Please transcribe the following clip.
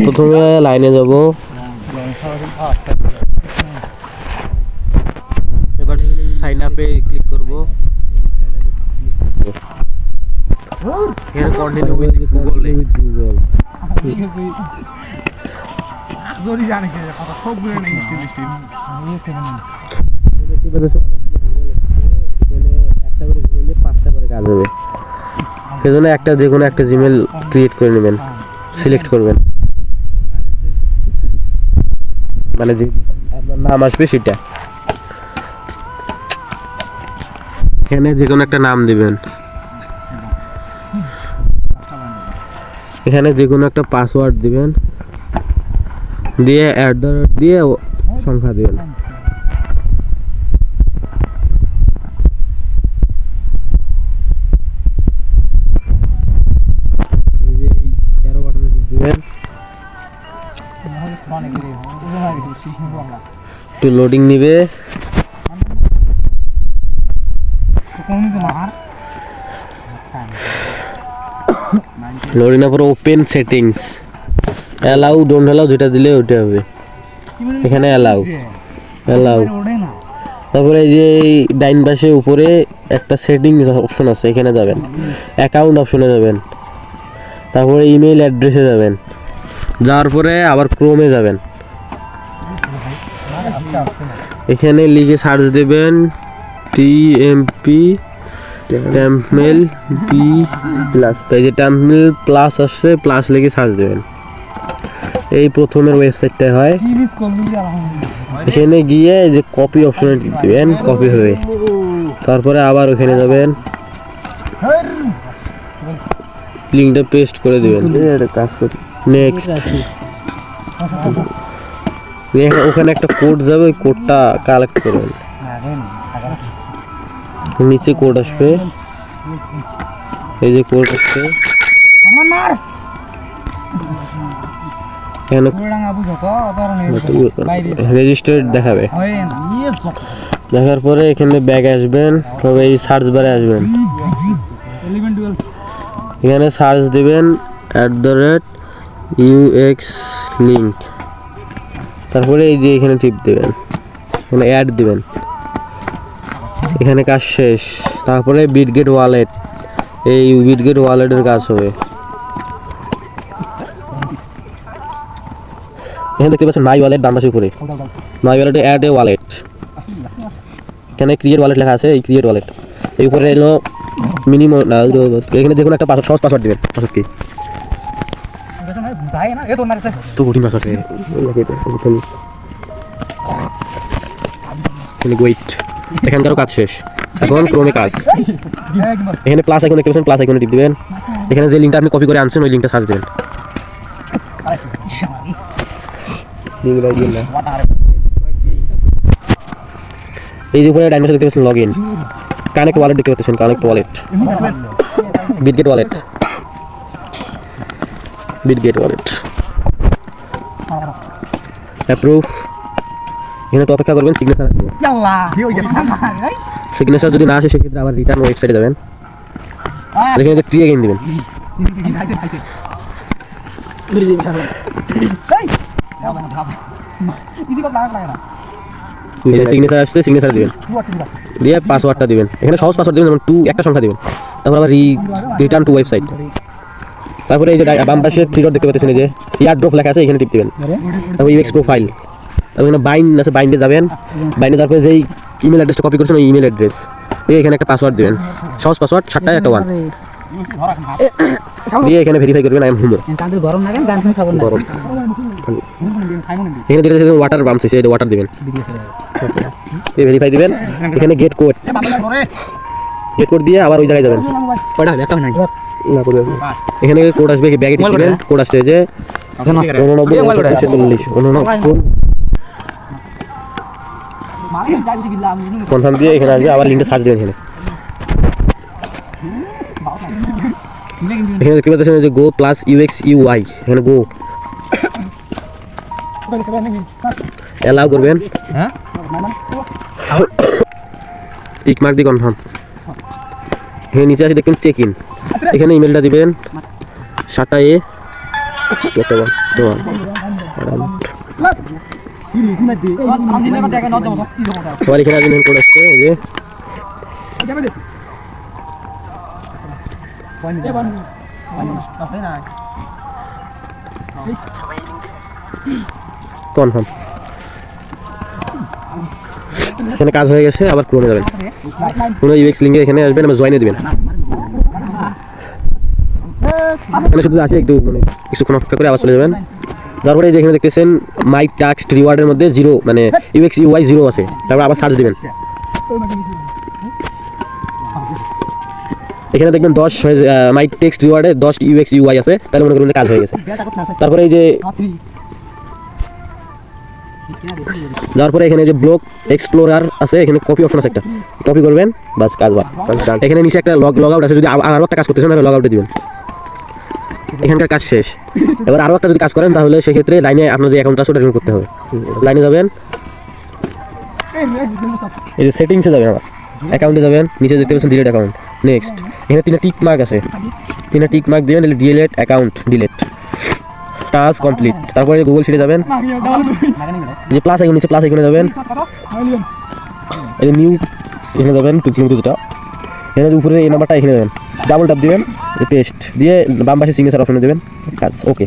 প্রথমে লাইনে যাব, এবার সাইন আপে ক্লিক করব। এখানে কন্টিনিউ উইথ গুগল জরি জানে কি কথা সব গুলো না স্টিল একটা করে জিমেল দিয়ে 5টা করে কাজ হবে। সেজন্য একটা যে কোনো একটা জিমেল ক্রিয়েট করে নেবেন, সিলেক্ট করবেন, মানে যে আপনার নাম আসবে সেটা। এখানে যে কোনো একটা নাম দিবেন, এখানে যে কোনো একটা পাসওয়ার্ড দিবেন, দিয়ে দিয়ে সংখ্যা দিবেন। একটু লোডিং নিবে, লোডিং পরে open settings, allow don't allow যেটা দিলে ওটা হবে। এখানে অ্যালাউ, তারপরে এই যে ডাইন পাশে উপরে একটা সেটিংস অপশন আছে, এখানে যাবেন, অ্যাকাউন্ট অপশনে যাবেন, তারপরে ইমেল অ্যাড্রেসে যাবেন, যাওয়ার পরে আবার ক্রোমে যাবেন, এখানে লিখে সার্চ দেবেন টিএমপি ট্যাম্পমেল পি প্লাস। এই যে ট্যাম্পমেল প্লাস আসছে, প্লাস লিখে সার্চ দেবেন। এই প্রথমের ওয়েবসাইটটা হয়, এখানে গিয়ে যে কপি অপশনে দিবেন, কপি হবে, তারপরে আবার ওখানে যাবেন, লিংকটা পেস্ট করে দিবেন, কাজ করি নেক্সট। ওখানে একটা কোড যাবে, ওই কোডটা কালেক্ট করবেন, নিচে কোড আসবে, এই যে কোড আসছে, রেজিস্টার্ড দেখাবে। দেখার পরে এখানে ব্যাগ আসবেন, তবে এই সার্চ বারে আসবেন, এখানে সার্চ দিবেন @UX লিঙ্ক, তারপরে এই যে এখানে টিপ দিবেন, এখানে অ্যাড দিবেন, এখানে কাজ শেষ। তারপরে বিটগেট ওয়ালেট, এই বিটগেট ওয়ালেটের কাজ হবে। এখানে দেখতে পাচ্ছেন মাই ওয়ালেট, ডান পাশে উপরে মাই ওয়ালেটে অ্যাড এ ওয়ালেট, এখানে ক্রিয়েট ওয়ালেট লেখা আছে, এই ক্রিয়েট ওয়ালেট, এই উপরে এলো মিনিমাম, এখানে যে কোনো একটা পাসওয়ার্ড, সহজ পাসওয়ার্ড দিবেন। পাসওয়ার্ড কি তো কঠিন পাসওয়ার্ড, ওয়েট, এখানকারও কাজ শেষ, এখন ক্রোমে কাজ। এখানে প্লাস আইকন দেখতে পাচ্ছেন, প্লাস আইকনে টিপ দিবেন, এখানে যে লিঙ্কটা আপনি কপি করে আনছেন ওই লিঙ্কটা সার্চ দিবেন। এই যে উপরে ডাইন পাশে দেখতে পাচ্ছেন লগইন, কানেক্ট ওয়ালেট দেখতে পাচ্ছেন, connect wallet, Bitget wallet, Bitget wallet approve. এখানে তো অপেক্ষা করবেন, সিগনেচার আসবে, সিগনেচার যদি না আসে সেক্ষেত্রে আবার রিটার্ন ওয়েবসাইটে যাবেন, এখানে যে ট্রি এগেইন দিবেন, সিগনেচার আসছে, সিগনেচার দিবেন, দিয়ে পাসওয়ার্ডটা দিবেন, এখানে সহজ পাসওয়ার্ড দিবেন, যেমন 2 একটা সংখ্যা দিবেন, তারপর আবার রিটার্ন টু ওয়েবসাইট। তারপরে এই যে বাম পাশে 3 ডট দেখতে পাচ্ছেন, এই যে এয়ারড্রপ লেখা আছে, এখানে টিপ দিবেন, তারপর ইউএক্স প্রোফাইল, তারপর এখানে বাইন্ড আছে, বাইন্ডে যাবেন, বাইন্ডে তারপরে যেই ইমেল অ্যাড্রেসটা কপি করছেন ওই ইমেল অ্যাড্রেস, এখানে একটা পাসওয়ার্ড দিবেন, সহজ পাসওয়ার্ড 7টা একটা 1 দিয়ে এখানে ভেরিফাই করবেন আই এম হুমো। গরম এখানে যেটা আছে ওয়াটার বামছে, সেই ওয়াটার দিবেন, এই ভেরিফাই দিবেন, এখানে গেট কোড, গেট কোড দিয়ে আবার ওই জায়গায় যাবেন, এখানে কোড আসবে, ব্যাগে টিপ দিবেন, কোড আসছে যে 89 কনফার্ম দিয়ে এখানে আসবে, আবার লিঙ্কটা সার্চ দিবেন। এখানে দেখতে পাচ্ছেন যে গো প্লাস UX UI, এখানে গো অ্যালাউ করবেন, টিক মার্ক দিয়ে কনফার্ম। এখানে নিচে আসে দেখবেন চেক ইন, এখানে ইমেলটা দিবেন 7টা A আবার এখানে একজন কোড আসছে এই যে কনফার্ম এখানে কাজ হয়ে গেছে আবার ক্রোমে যাবেন কোনো ইউএক্স লিঙ্কে এখানে আসবেন আবার জয়েনে দিবেন এখানে শুধু আসে একটু মানে কিছুক্ষণ অপেক্ষা করে আবার চলে যাবেন তারপরে এই যে এখানে দেখতেছেন মাই টাস্ক রিওয়ার্ডের মধ্যে 0 মানে ইউএক্স ইউআই 0 আছে তারপর আবার সার্চ দিবেন এখানে দেখবেন 10 মাই টেক্সট রিওয়ার্ডে 10 ইউএক্স ইউআই আছে তাহলে মনে করুন কাজ হয়ে গেছে তারপরে এই যে যাওয়ার পরে এখানে যে ব্লক এক্সপ্লোরার আছে এখানে কপি অপশন আছে একটা কপি করবেন বাস কাজ বাদ এখানে নিচে একটা লগ আউট আছে যদি আরও একটা কাজ করতেছেন তাহলে লগ আউটে দিবেন এখানকার কাজ শেষ এবার আরও একটা যদি কাজ করেন তাহলে সেক্ষেত্রে লাইনে আপনার যে অ্যাকাউন্ট আছে ওটা রিমুভ করতে হবে লাইনে যাবেন এই যে সেটিংসে যাবেন আবার অ্যাকাউন্টে যাবেন নিচে দেখতে পাচ্ছেন ডিলিট অ্যাকাউন্ট নেক্সট এখানে 3টা টিক মার্ক আছে 3টা টিক মার্ক দিবেন delete account delete task complete তারপরে গুগল শিটে যাবেন যে প্লাস আইকন নিচে প্লাস আইকনে যাবেন এই যে নিউ এখানে যাবেন যেটা এখানে উপরে এই নাম্বারটা এখানে যাবেন ডাবল ট্যাপ দিবেন পেস্ট দিয়ে বাম পাশে সিগনেচার অপশনে দেবেন কাজ ওকে